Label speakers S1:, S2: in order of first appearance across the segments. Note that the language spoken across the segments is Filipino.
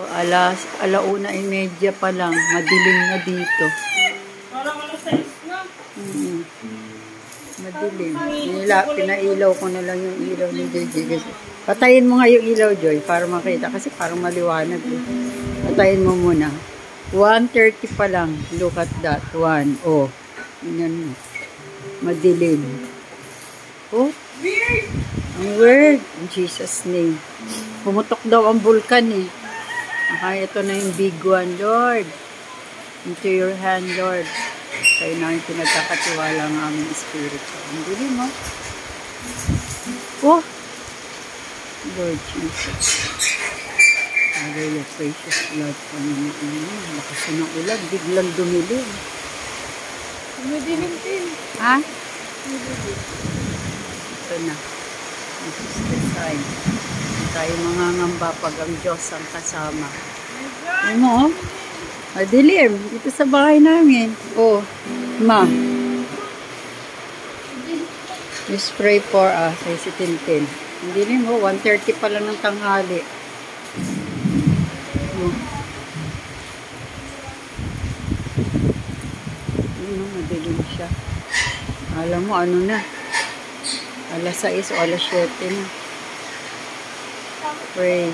S1: 1:30 pa lang. Madilim na dito.
S2: Parang 6 na.
S1: Madilim. Pinailaw ko na lang yung ilaw ni JJ. Patayin mo nga yung ilaw, Joy, para makita. Kasi parang maliwanag. Patayin mo muna. 1:30 pa lang. Look at that. 1. Oh. Yan mo. Madilim. Oh.
S2: Weird!
S1: Ang weird. In Jesus' name. Pumutok daw ang vulkan eh. Okay, ito na yung big one, Lord. Into your hand, Lord. Kayo na yung pinagkakatiwala ng aming espiritu. Ang dilim mo. Oh! Lord Jesus. Hallelujah, precious Lord. Lakas ng ulan, biglang dumilim.
S2: Dumidilim din.
S1: Ha? Ito na. This is the sign. Tayo mangangamba pag ang Diyos ang kasama. Ano mo? Madilim. Dito sa bahay namin. Oh, ma. Just pray for us. Ay si Tintin. Madilim mo. 1:30 pa lang ng tanghali. Oh. Ano, madilim siya. Alam mo, ano na. 6:00 o 7:00 na. Pray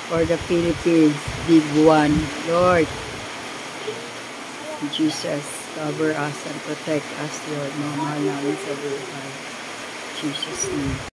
S1: for the Philippines, big one. Lord, Jesus, cover us and protect us, Lord. Mga mahal namin sa buhay. Jesus' name.